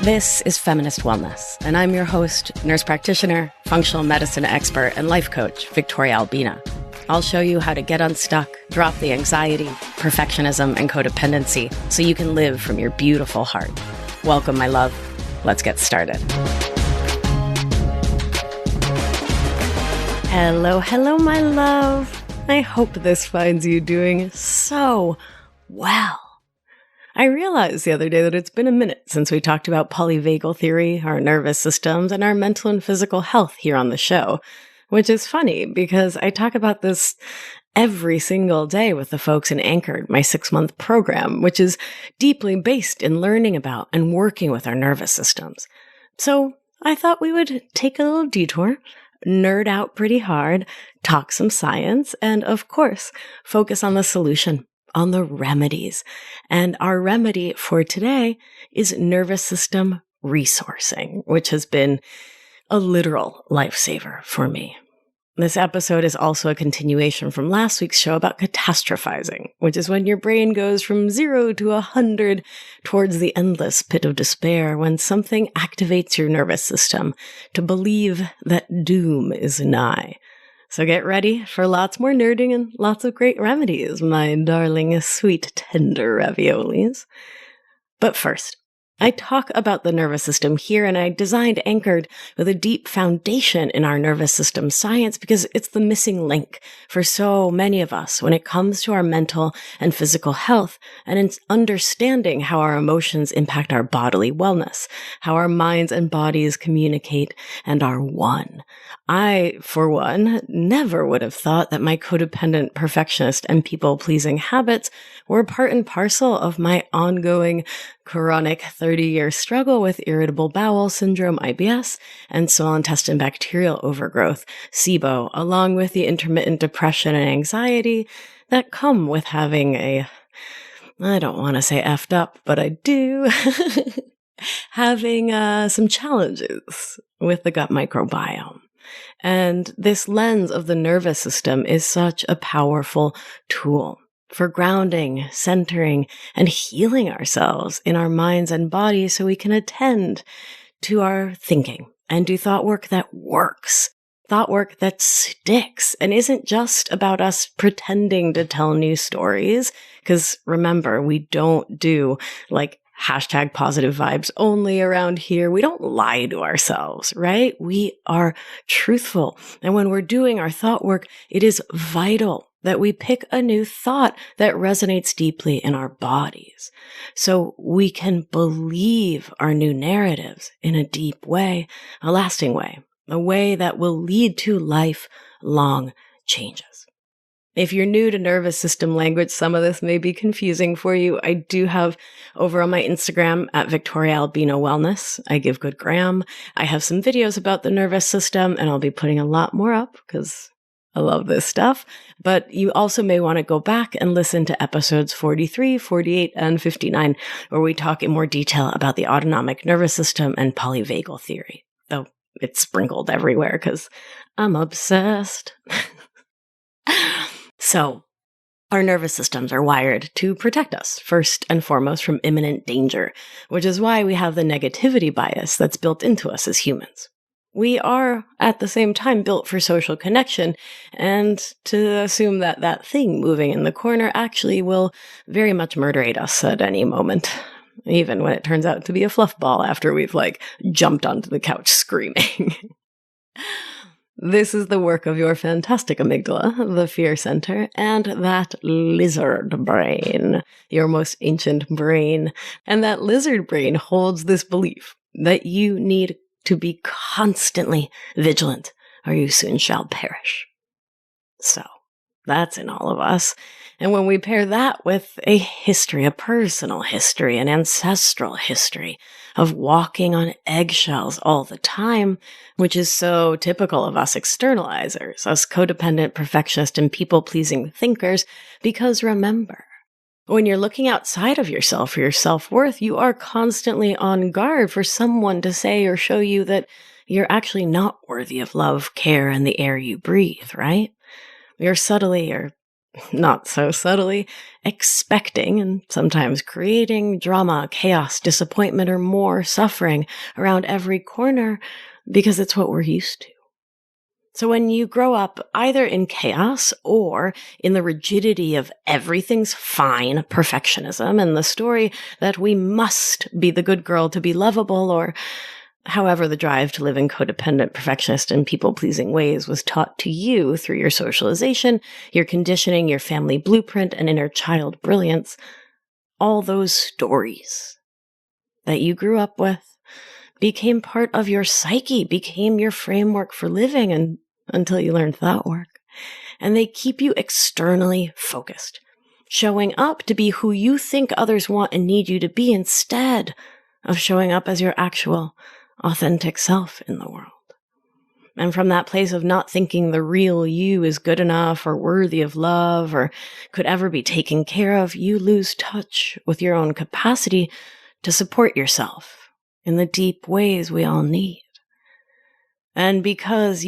This is Feminist Wellness, and I'm your host, nurse practitioner, functional medicine expert, and life coach, Victoria Albina. I'll show you how to get unstuck, drop the anxiety, perfectionism, and codependency so you can live from your beautiful heart. Welcome, my love. Let's get started. Hello, my love. I hope this finds you doing so well. I realized the other day that it's been a minute since we talked about polyvagal theory, our nervous systems, and our mental and physical health here on the show, which is funny because I talk about this every single day with the folks in Anchored, my 6-month program, which is deeply based in learning about and working with our nervous systems. So I thought we would take a little detour, nerd out pretty hard, talk some science, and of course, focus on the solution, on the remedies. And our remedy for today is nervous system resourcing, which has been a literal lifesaver for me. This episode is also a continuation from last week's show about catastrophizing, which is when your brain goes from 0 to 100 towards the endless pit of despair when something activates your nervous system to believe that doom is nigh. So get ready for lots more nerding and lots of great remedies, my darling, sweet, tender raviolis. But first, I talk about the nervous system here, and I designed Anchored with a deep foundation in our nervous system science because it's the missing link for so many of us when it comes to our mental and physical health and in understanding how our emotions impact our bodily wellness, how our minds and bodies communicate and are one. I, for one, never would have thought that my codependent, perfectionist, and people-pleasing habits were part and parcel of my ongoing chronic 30-year struggle with irritable bowel syndrome, IBS, and small intestine bacterial overgrowth, SIBO, along with the intermittent depression and anxiety that come with having I don't want to say effed up, but I do, having some challenges with the gut microbiome. And this lens of the nervous system is such a powerful tool for grounding, centering, and healing ourselves in our minds and bodies so we can attend to our thinking and do thought work that works, thought work that sticks and isn't just about us pretending to tell new stories. Because remember, we don't do hashtag positive vibes only around here. We don't lie to ourselves, right? We are truthful. And when we're doing our thought work, it is vital that we pick a new thought that resonates deeply in our bodies so we can believe our new narratives in a deep way, a lasting way, a way that will lead to lifelong changes. If you're new to nervous system language, some of this may be confusing for you. I do have over on my Instagram at Victoria Albina Wellness. I give good gram. I have some videos about the nervous system, and I'll be putting a lot more up because I love this stuff. But you also may want to go back and listen to episodes 43, 48, and 59, where we talk in more detail about the autonomic nervous system and polyvagal theory, though it's sprinkled everywhere because I'm obsessed. So, our nervous systems are wired to protect us, first and foremost, from imminent danger, which is why we have the negativity bias that's built into us as humans. We are, at the same time, built for social connection, and to assume that that thing moving in the corner actually will very much murderate us at any moment, even when it turns out to be a fluff ball after we've, jumped onto the couch screaming. This is the work of your fantastic amygdala, the fear center, and that lizard brain, your most ancient brain. And that lizard brain holds this belief that you need to be constantly vigilant, or you soon shall perish. So, that's in all of us. And when we pair that with a history, a personal history, an ancestral history of walking on eggshells all the time, which is so typical of us externalizers, us codependent, perfectionist, and people-pleasing thinkers, because remember, when you're looking outside of yourself for your self-worth, you are constantly on guard for someone to say or show you that you're actually not worthy of love, care, and the air you breathe, right? You're subtly or not so subtly, expecting and sometimes creating drama, chaos, disappointment, or more suffering around every corner because it's what we're used to. So when you grow up either in chaos or in the rigidity of everything's fine perfectionism and the story that we must be the good girl to be lovable, or however the drive to live in codependent, perfectionist, and people-pleasing ways was taught to you through your socialization, your conditioning, your family blueprint, and inner child brilliance, all those stories that you grew up with became part of your psyche, became your framework for living, and until you learned that work. And they keep you externally focused, showing up to be who you think others want and need you to be instead of showing up as your actual, authentic self in the world. And from that place of not thinking the real you is good enough or worthy of love or could ever be taken care of, you lose touch with your own capacity to support yourself in the deep ways we all need. And because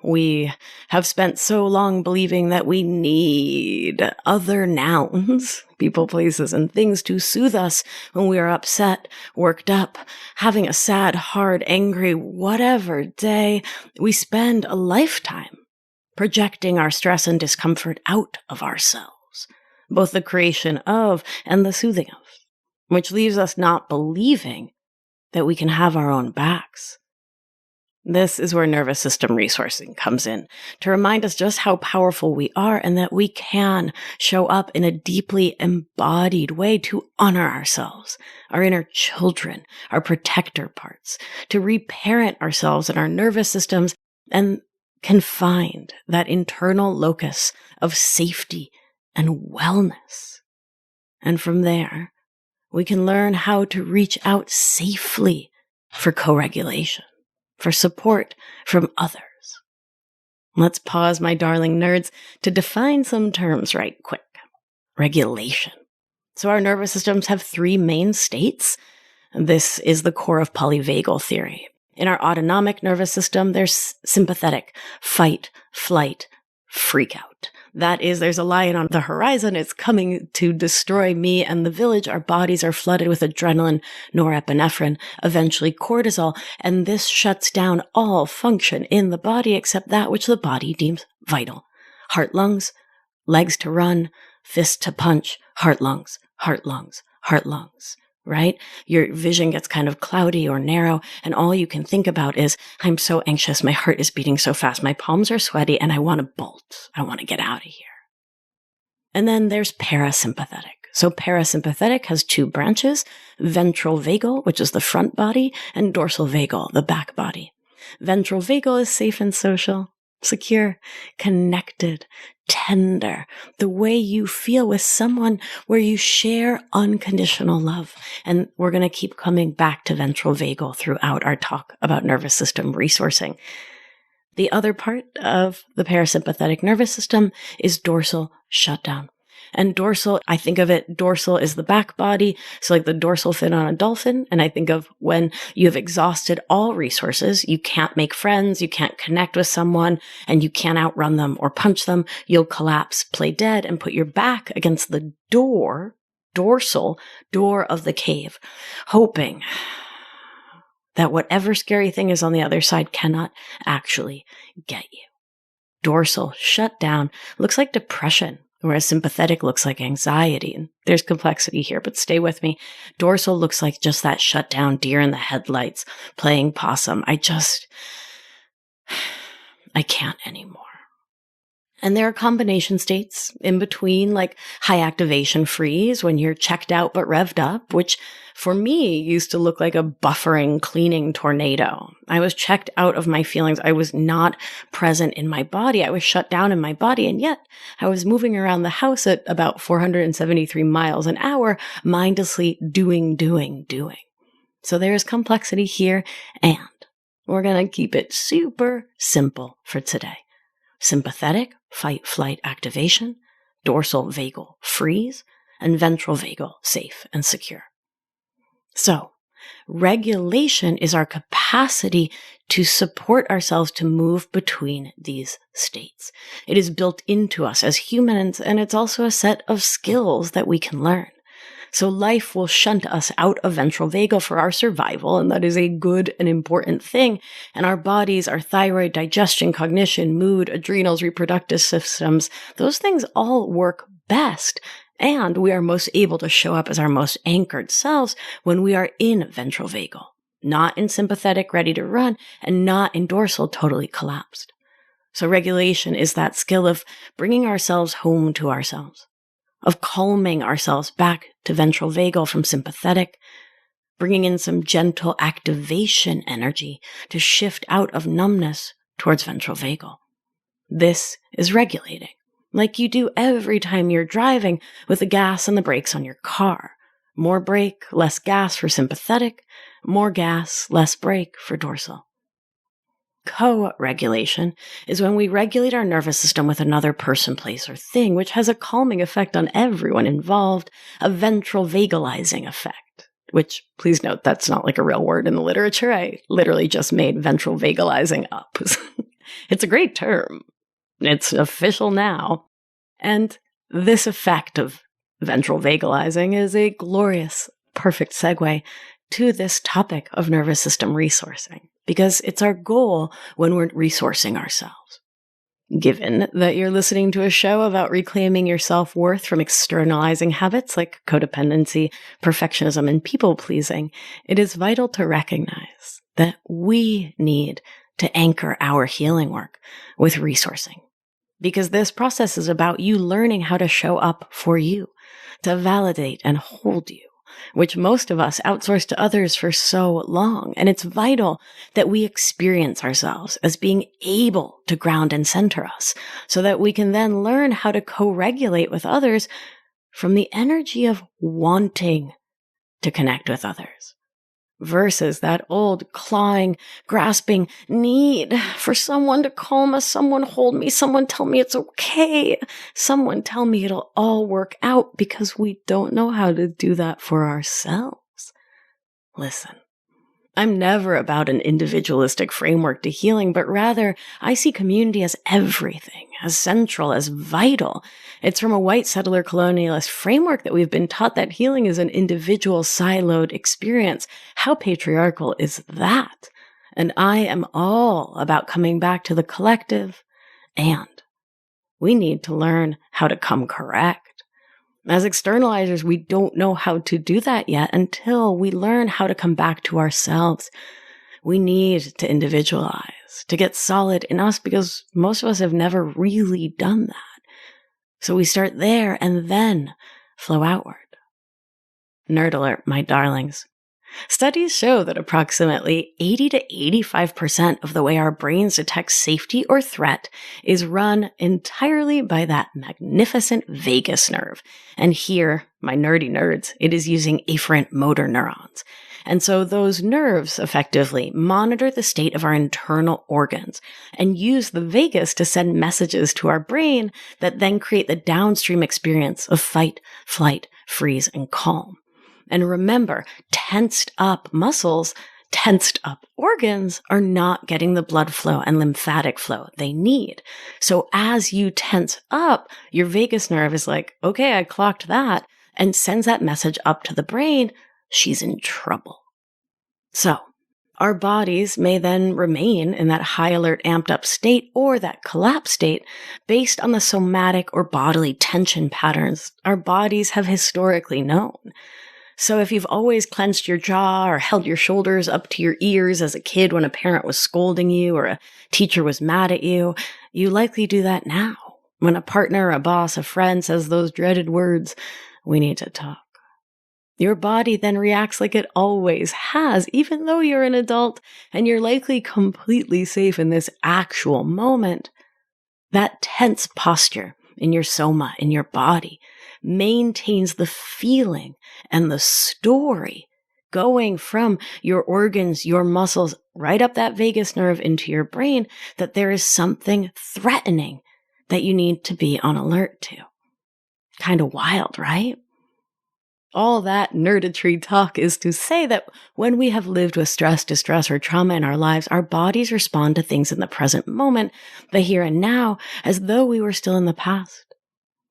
we have spent so long believing that we need other nouns, people, places, and things to soothe us when we are upset, worked up, having a sad, hard, angry, whatever day, we spend a lifetime projecting our stress and discomfort out of ourselves, both the creation of and the soothing of, which leaves us not believing that we can have our own backs. This is where nervous system resourcing comes in, to remind us just how powerful we are and that we can show up in a deeply embodied way to honor ourselves, our inner children, our protector parts, to reparent ourselves and our nervous systems and can find that internal locus of safety and wellness. And from there, we can learn how to reach out safely for co-regulation, for support from others. Let's pause, my darling nerds, to define some terms right quick. Regulation. So our nervous systems have three main states. This is the core of polyvagal theory. In our autonomic nervous system, there's sympathetic, fight, flight, freak out. That is, there's a lion on the horizon. It's coming to destroy me and the village. Our bodies are flooded with adrenaline, norepinephrine, eventually cortisol, and this shuts down all function in the body except that which the body deems vital. Heart, lungs, legs to run, fist to punch, heart, lungs, heart, lungs, heart, lungs. Right? Your vision gets kind of cloudy or narrow, and all you can think about is, I'm so anxious, my heart is beating so fast, my palms are sweaty, and I want to bolt. I want to get out of here. And then there's parasympathetic. So parasympathetic has two branches, ventral vagal, which is the front body, and dorsal vagal, the back body. Ventral vagal is safe and social, secure, connected, tender, the way you feel with someone where you share unconditional love. And we're going to keep coming back to ventral vagal throughout our talk about nervous system resourcing. The other part of the parasympathetic nervous system is dorsal shutdown. And dorsal, I think of it, dorsal is the back body, so like the dorsal fin on a dolphin. And I think of when you have exhausted all resources, you can't make friends, you can't connect with someone, and you can't outrun them or punch them. You'll collapse, play dead, and put your back against the dorsal door of the cave, hoping that whatever scary thing is on the other side cannot actually get you. Dorsal shutdown looks like depression, whereas sympathetic looks like anxiety. And there's complexity here, but stay with me. Dorsal looks like just that shut down deer in the headlights playing possum. I can't anymore. And there are combination states in between, like high activation freeze when you're checked out but revved up, which for me used to look like a buffering, cleaning tornado. I was checked out of my feelings. I was not present in my body. I was shut down in my body. And yet I was moving around the house at about 473 miles an hour, mindlessly doing. So there's complexity here, and we're going to keep it super simple for today. Sympathetic, fight, flight, activation, dorsal vagal, freeze, and ventral vagal, safe and secure. So, Regulation is our capacity to support ourselves to move between these states. It is built into us as humans, and it's also a set of skills that we can learn. So life will shunt us out of ventral vagal for our survival, and that is a good and important thing. And our bodies, our thyroid, digestion, cognition, mood, adrenals, reproductive systems, those things all work best. And we are most able to show up as our most anchored selves when we are in ventral vagal, not in sympathetic, ready to run, and not in dorsal, totally collapsed. So regulation is that skill of bringing ourselves home to ourselves, of calming ourselves back to ventral vagal from sympathetic, bringing in some gentle activation energy to shift out of numbness towards ventral vagal. This is regulating, like you do every time you're driving with the gas and the brakes on your car. More brake, less gas for sympathetic, more gas, less brake for dorsal. Co-regulation is when we regulate our nervous system with another person, place, or thing, which has a calming effect on everyone involved, a ventral vagalizing effect, which, please note, that's not like a real word in the literature. I literally just made ventral vagalizing up. It's a great term. It's official now. And this effect of ventral vagalizing is a glorious, perfect segue to this topic of nervous system resourcing, because it's our goal when we're resourcing ourselves. Given that you're listening to a show about reclaiming your self-worth from externalizing habits like codependency, perfectionism, and people-pleasing, it is vital to recognize that we need to anchor our healing work with resourcing. Because this process is about you learning how to show up for you, to validate and hold you, which most of us outsource to others for so long. And it's vital that we experience ourselves as being able to ground and center us so that we can then learn how to co-regulate with others from the energy of wanting to connect with others versus that old clawing, grasping need for someone to calm us, someone hold me, someone tell me it's okay, someone tell me it'll all work out, because we don't know how to do that for ourselves. Listen, I'm never about an individualistic framework to healing, but rather I see community as everything, as central, as vital. It's from a white settler colonialist framework that we've been taught that healing is an individual siloed experience. How patriarchal is that? And I am all about coming back to the collective, and we need to learn how to come correct. As externalizers, we don't know how to do that yet until we learn how to come back to ourselves. We need to individualize, to get solid in us, because most of us have never really done that. So we start there and then flow outward. Nerd alert, my darlings. Studies show that approximately 80 to 85% of the way our brains detect safety or threat is run entirely by that magnificent vagus nerve. And here, my nerdy nerds, it is using afferent motor neurons. And so those nerves effectively monitor the state of our internal organs and use the vagus to send messages to our brain that then create the downstream experience of fight, flight, freeze, and calm. And remember, tensed up muscles, tensed up organs are not getting the blood flow and lymphatic flow they need. So as you tense up, your vagus nerve is like, okay, I clocked that, and sends that message up to the brain. She's in trouble. So our bodies may then remain in that high alert, amped up state or that collapsed state based on the somatic or bodily tension patterns our bodies have historically known. So if you've always clenched your jaw or held your shoulders up to your ears as a kid when a parent was scolding you or a teacher was mad at you, you likely do that now. When a partner, a boss, a friend says those dreaded words, we need to talk. Your body then reacts like it always has, even though you're an adult and you're likely completely safe in this actual moment. That tense posture in your soma, in your body, maintains the feeling and the story going from your organs, your muscles, right up that vagus nerve into your brain that there is something threatening that you need to be on alert to. Kind of wild, right? All that nerdetry talk is to say that when we have lived with stress, distress, or trauma in our lives, our bodies respond to things in the present moment, the here and now, as though we were still in the past.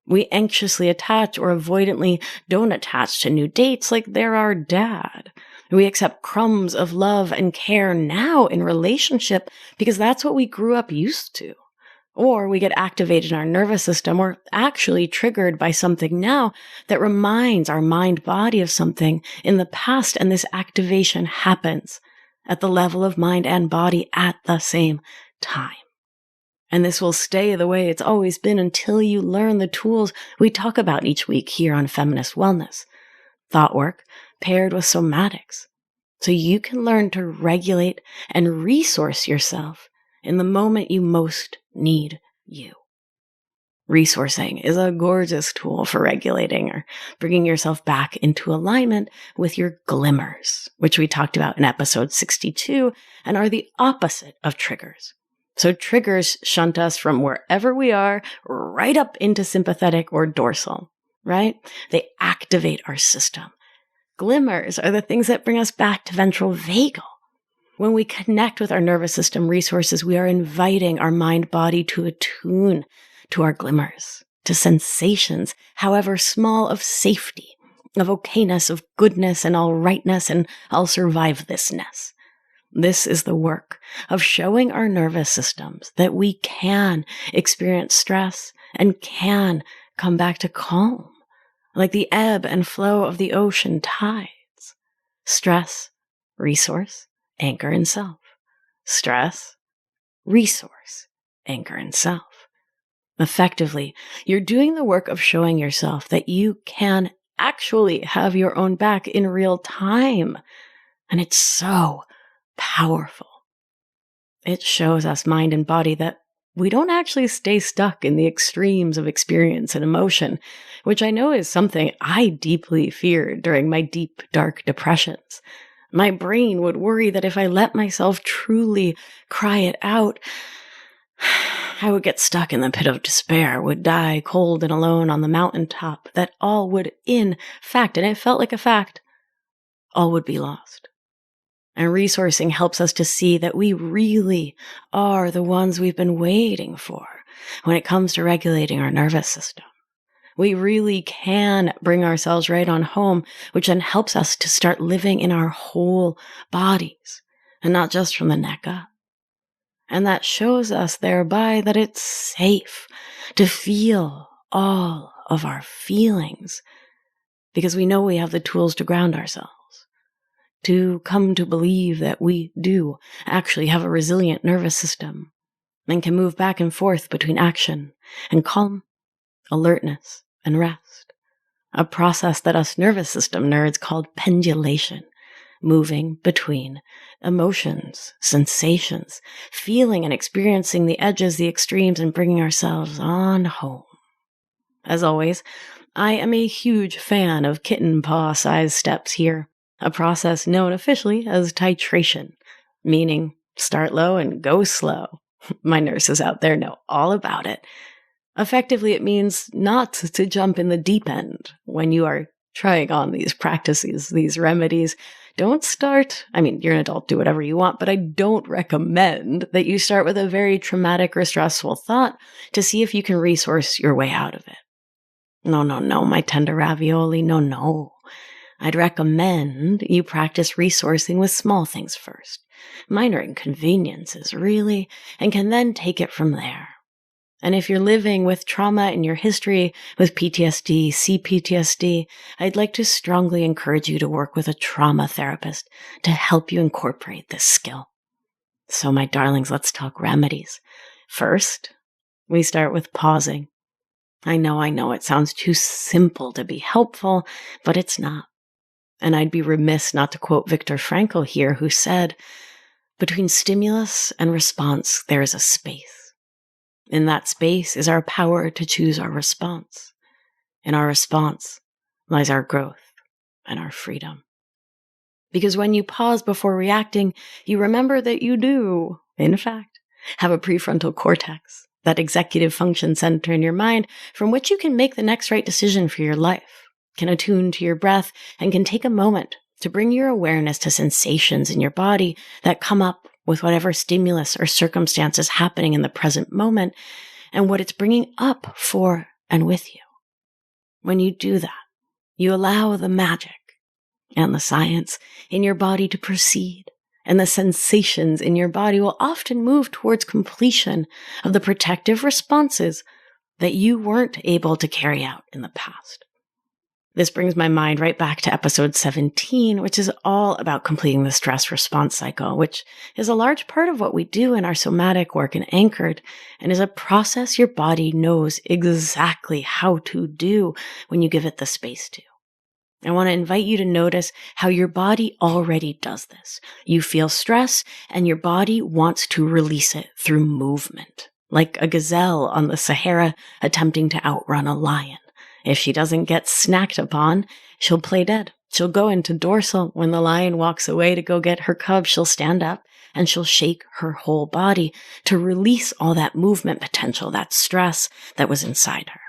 We anxiously attach or avoidantly don't attach to new dates like they're our dad. We accept crumbs of love and care now in relationship because that's what we grew up used to. Or we get activated in our nervous system or actually triggered by something now that reminds our mind-body of something in the past, and this activation happens at the level of mind and body at the same time. And this will stay the way it's always been until you learn the tools we talk about each week here on Feminist Wellness. Thought work paired with somatics, so you can learn to regulate and resource yourself in the moment you most need you. Resourcing is a gorgeous tool for regulating or bringing yourself back into alignment with your glimmers, which we talked about in episode 62 and are the opposite of triggers. So triggers shunt us from wherever we are right up into sympathetic or dorsal, right? They activate our system. Glimmers are the things that bring us back to ventral vagal. When we connect with our nervous system resources, we are inviting our mind-body to attune to our glimmers, to sensations, however small, of safety, of okayness, of goodness and all rightness and I'll survive thisness. This is the work of showing our nervous systems that we can experience stress and can come back to calm, like the ebb and flow of the ocean tides. Stress, resource, anchor in self. Stress, resource, anchor in self. Effectively, you're doing the work of showing yourself that you can actually have your own back in real time. And it's so powerful. It shows us, mind and body, that we don't actually stay stuck in the extremes of experience and emotion, which I know is something I deeply feared during my deep, dark depressions. My brain would worry that if I let myself truly cry it out, I would get stuck in the pit of despair, would die cold and alone on the mountaintop, that all would, in fact, and it felt like a fact, all would be lost. And resourcing helps us to see that we really are the ones we've been waiting for when it comes to regulating our nervous system. We really can bring ourselves right on home, which then helps us to start living in our whole bodies and not just from the neck up. And that shows us thereby that it's safe to feel all of our feelings because we know we have the tools to ground ourselves, to come to believe that we do actually have a resilient nervous system and can move back and forth between action and calm, alertness, and rest. A process that us nervous system nerds called pendulation, moving between emotions, sensations, feeling and experiencing the edges, the extremes, and bringing ourselves on home. As always, I am a huge fan of kitten paw size steps here, a process known officially as titration, meaning start low and go slow. My nurses out there know all about it. Effectively, it means not to jump in the deep end when you are trying on these practices, these remedies. Don't start, you're an adult, do whatever you want, but I don't recommend that you start with a very traumatic or stressful thought to see if you can resource your way out of it. No, my tender ravioli, no. I'd recommend you practice resourcing with small things first, minor inconveniences, really, and can then take it from there. And if you're living with trauma in your history, with PTSD, CPTSD, I'd like to strongly encourage you to work with a trauma therapist to help you incorporate this skill. So, my darlings, let's talk remedies. First, we start with pausing. I know, it sounds too simple to be helpful, but it's not. And I'd be remiss not to quote Viktor Frankl here, who said, "Between stimulus and response, there is a space. In that space is our power to choose our response. In our response lies our growth and our freedom." Because when you pause before reacting, you remember that you do, in fact, have a prefrontal cortex, that executive function center in your mind from which you can make the next right decision for your life. can attune to your breath, and can take a moment to bring your awareness to sensations in your body that come up with whatever stimulus or circumstance is happening in the present moment and what it's bringing up for and with you. When you do that, you allow the magic and the science in your body to proceed, and the sensations in your body will often move towards completion of the protective responses that you weren't able to carry out in the past. This brings my mind right back to episode 17, which is all about completing the stress response cycle, which is a large part of what we do in our somatic work in Anchored, and is a process your body knows exactly how to do when you give it the space to. I want to invite you to notice how your body already does this. You feel stress, and your body wants to release it through movement, like a gazelle on the Sahara attempting to outrun a lion. If she doesn't get snacked upon, she'll play dead. She'll go into dorsal. When the lion walks away to go get her cub, she'll stand up and she'll shake her whole body to release all that movement potential, that stress that was inside her.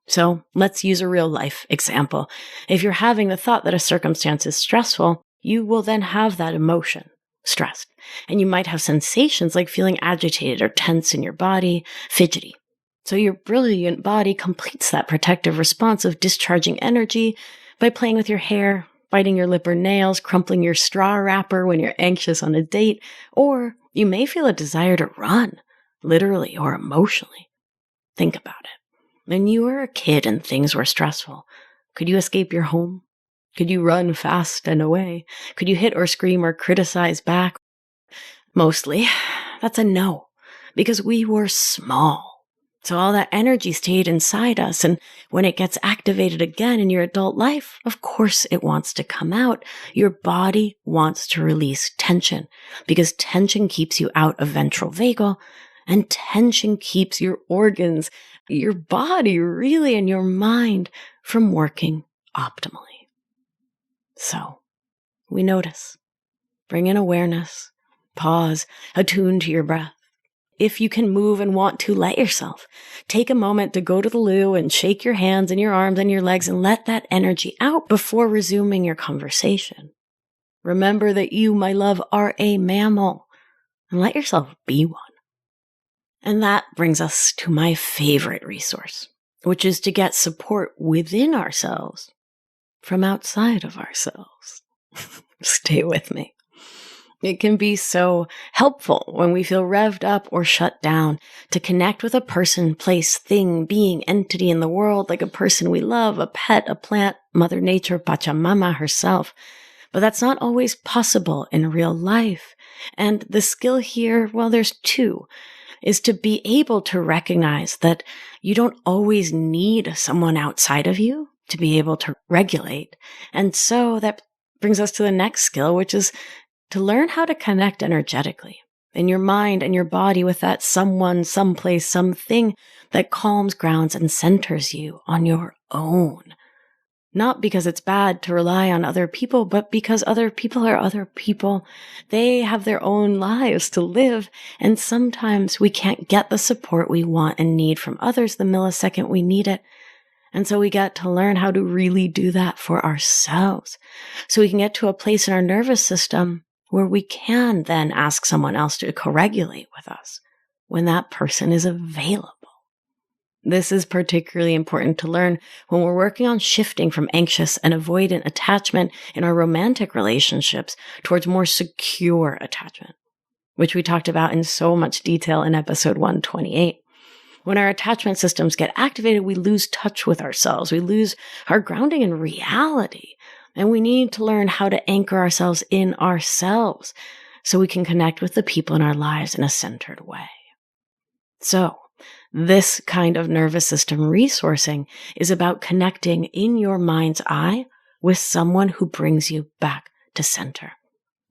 So let's use a real life example. If you're having the thought that a circumstance is stressful, you will then have that emotion, stressed. And you might have sensations like feeling agitated or tense in your body, fidgety. So your brilliant body completes that protective response of discharging energy by playing with your hair, biting your lip or nails, crumpling your straw wrapper when you're anxious on a date, or you may feel a desire to run, literally or emotionally. Think about it. When you were a kid and things were stressful, could you escape your home? Could you run fast and away? Could you hit or scream or criticize back? Mostly, that's a no, because we were small. So all that energy stayed inside us, and when it gets activated again in your adult life, of course it wants to come out. Your body wants to release tension, because tension keeps you out of ventral vagal, and tension keeps your organs, your body really, and your mind from working optimally. So we notice, bring in awareness, pause, attune to your breath. If you can move and want to, let yourself. Take a moment to go to the loo and shake your hands and your arms and your legs and let that energy out before resuming your conversation. Remember that you, my love, are a mammal, and let yourself be one. And that brings us to my favorite resource, which is to get support within ourselves from outside of ourselves. Stay with me. It can be so helpful when we feel revved up or shut down to connect with a person, place, thing, being, entity in the world, like a person we love, a pet, a plant, Mother Nature, Pachamama herself. But that's not always possible in real life. And the skill here, well, there's two, is to be able to recognize that you don't always need someone outside of you to be able to regulate. And so that brings us to the next skill, which is to learn how to connect energetically in your mind and your body with that someone, someplace, something that calms, grounds, and centers you on your own. Not because it's bad to rely on other people, but because other people are other people. They have their own lives to live, and sometimes we can't get the support we want and need from others the millisecond we need it. And so we get to learn how to really do that for ourselves, so we can get to a place in our nervous system where we can then ask someone else to co-regulate with us when that person is available. This is particularly important to learn when we're working on shifting from anxious and avoidant attachment in our romantic relationships towards more secure attachment, which we talked about in so much detail in episode 128. When our attachment systems get activated, we lose touch with ourselves. We lose our grounding in reality. And we need to learn how to anchor ourselves in ourselves so we can connect with the people in our lives in a centered way. So, this kind of nervous system resourcing is about connecting in your mind's eye with someone who brings you back to center.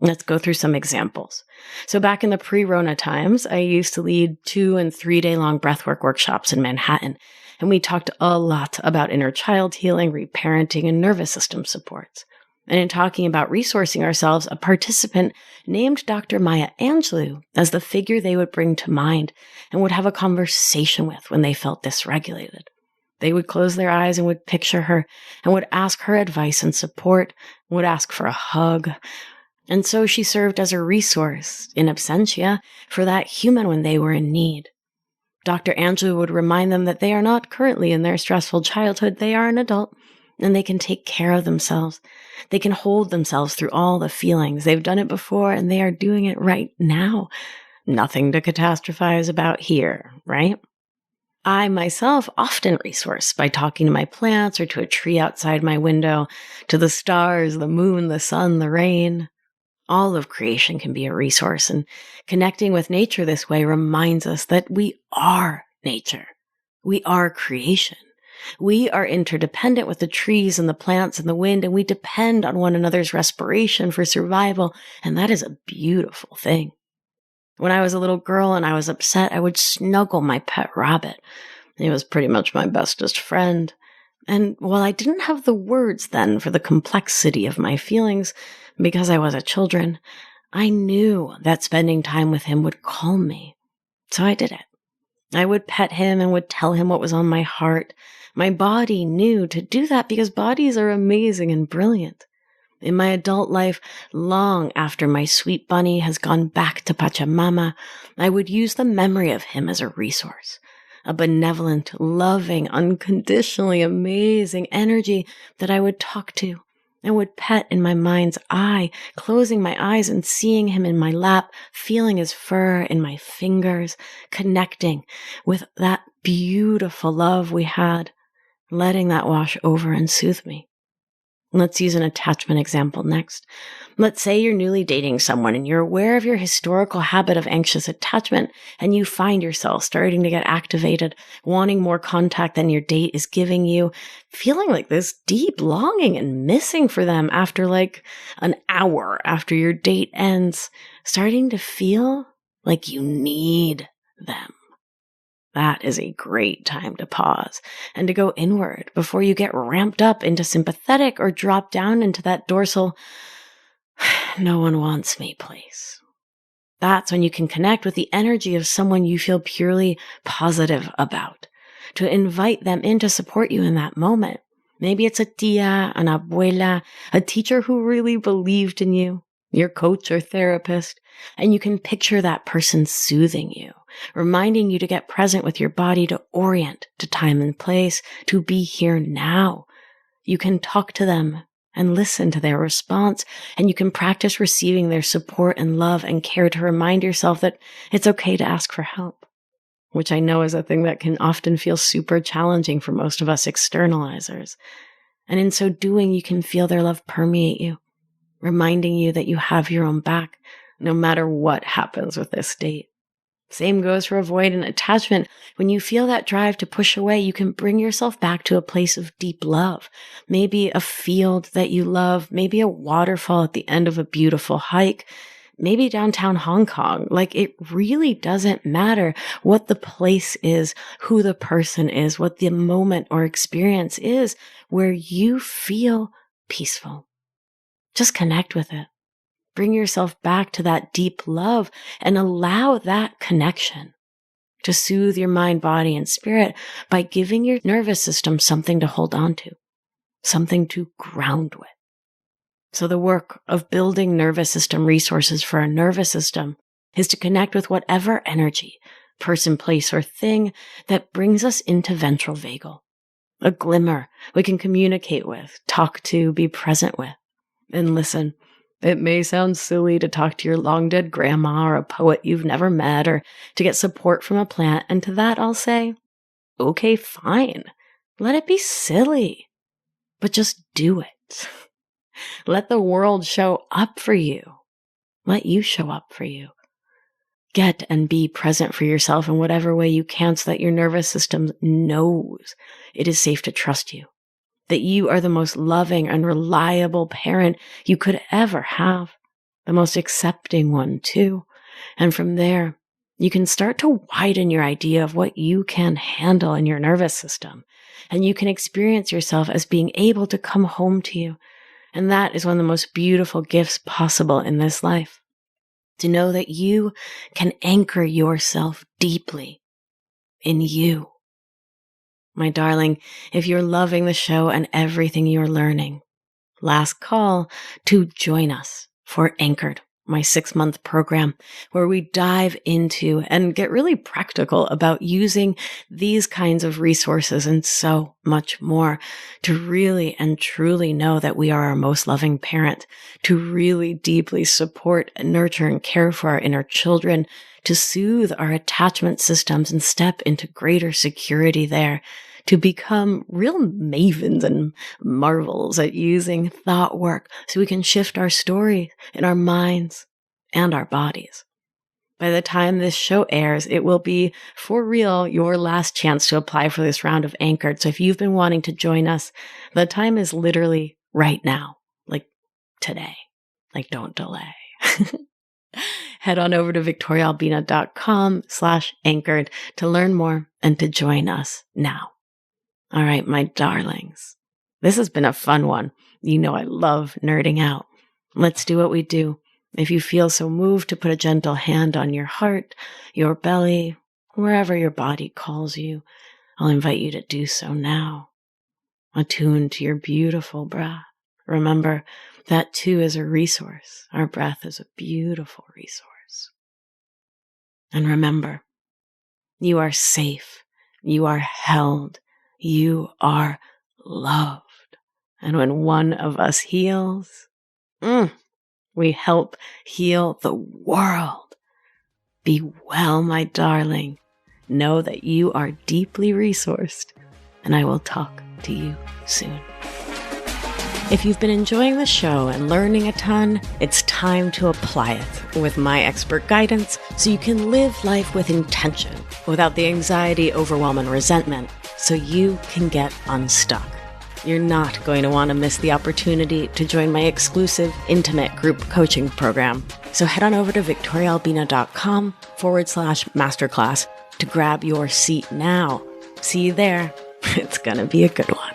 Let's go through some examples. So back in the pre-Rona times, I used to lead 2 and 3 day long breathwork workshops in Manhattan. And we talked a lot about inner child healing, reparenting, and nervous system supports. And in talking about resourcing ourselves, a participant named Dr. Maya Angelou as the figure they would bring to mind and would have a conversation with when they felt dysregulated. They would close their eyes and would picture her and would ask her advice and support, would ask for a hug. And so she served as a resource, in absentia, for that human when they were in need. Dr. Angela would remind them that they are not currently in their stressful childhood. They are an adult, and they can take care of themselves. They can hold themselves through all the feelings. They've done it before, and they are doing it right now. Nothing to catastrophize about here, right? I myself often resource by talking to my plants or to a tree outside my window, to the stars, the moon, the sun, the rain. All of creation can be a resource, and connecting with nature this way reminds us that we are nature. We are creation. We are interdependent with the trees and the plants and the wind, and we depend on one another's respiration for survival, and that is a beautiful thing. When I was a little girl and I was upset, I would snuggle my pet rabbit. He was pretty much my bestest friend. And while I didn't have the words then for the complexity of my feelings, because I was a child, I knew that spending time with him would calm me. So I did it. I would pet him and would tell him what was on my heart. My body knew to do that because bodies are amazing and brilliant. In my adult life, long after my sweet bunny has gone back to Pachamama, I would use the memory of him as a resource. A benevolent, loving, unconditionally amazing energy that I would talk to and would pet in my mind's eye, closing my eyes and seeing him in my lap, feeling his fur in my fingers, connecting with that beautiful love we had, letting that wash over and soothe me. Let's use an attachment example next. Let's say you're newly dating someone and you're aware of your historical habit of anxious attachment, and you find yourself starting to get activated, wanting more contact than your date is giving you, feeling like this deep longing and missing for them after like an hour after your date ends, starting to feel like you need them. That is a great time to pause and to go inward before you get ramped up into sympathetic or drop down into that dorsal, no one wants me place. That's when you can connect with the energy of someone you feel purely positive about, to invite them in to support you in that moment. Maybe it's a tia, an abuela, a teacher who really believed in you, your coach or therapist, and you can picture that person soothing you, reminding you to get present with your body, to orient to time and place, to be here now. You can talk to them and listen to their response, and you can practice receiving their support and love and care to remind yourself that it's okay to ask for help, which I know is a thing that can often feel super challenging for most of us externalizers. And in so doing, you can feel their love permeate you, reminding you that you have your own back, no matter what happens with this date. Same goes for avoidant attachment. When you feel that drive to push away, you can bring yourself back to a place of deep love. Maybe a field that you love, maybe a waterfall at the end of a beautiful hike, maybe downtown Hong Kong. Like, it really doesn't matter what the place is, who the person is, what the moment or experience is where you feel peaceful. Just connect with it. Bring yourself back to that deep love and allow that connection to soothe your mind, body, and spirit by giving your nervous system something to hold on to, something to ground with. So the work of building nervous system resources for our nervous system is to connect with whatever energy, person, place, or thing that brings us into ventral vagal, a glimmer we can communicate with, talk to, be present with. And listen, it may sound silly to talk to your long-dead grandma or a poet you've never met, or to get support from a plant, and to that I'll say, okay, fine. Let it be silly, but just do it. Let the world show up for you. Let you show up for you. Get and be present for yourself in whatever way you can so that your nervous system knows it is safe to trust you, that you are the most loving and reliable parent you could ever have, the most accepting one too. And from there, you can start to widen your idea of what you can handle in your nervous system. And you can experience yourself as being able to come home to you. And that is one of the most beautiful gifts possible in this life. To know that you can anchor yourself deeply in you. My darling, if you're loving the show and everything you're learning, last call to join us for Anchored, my 6-month program, where we dive into and get really practical about using these kinds of resources and so much more to really and truly know that we are our most loving parent, to really deeply support and nurture and care for our inner children, to soothe our attachment systems and step into greater security there, to become real mavens and marvels at using thought work so we can shift our story in our minds and our bodies. By the time this show airs, it will be, for real, your last chance to apply for this round of Anchored. So if you've been wanting to join us, the time is literally right now, like today. Like, don't delay. Head on over to victoriaalbina.com/anchored to learn more and to join us now. All right, my darlings, this has been a fun one. You know I love nerding out. Let's do what we do. If you feel so moved to put a gentle hand on your heart, your belly, wherever your body calls you, I'll invite you to do so now. Attune to your beautiful breath. Remember, that too is a resource. Our breath is a beautiful resource. And remember, you are safe. You are held. You are loved. And when one of us heals, we help heal the world. Be well, my darling. Know that you are deeply resourced, and I will talk to you soon. If you've been enjoying the show and learning a ton, it's time to apply it with my expert guidance so you can live life with intention without the anxiety, overwhelm, and resentment, so you can get unstuck. You're not going to want to miss the opportunity to join my exclusive intimate group coaching program. So head on over to victoriaalbina.com/masterclass to grab your seat now. See you there. It's going to be a good one.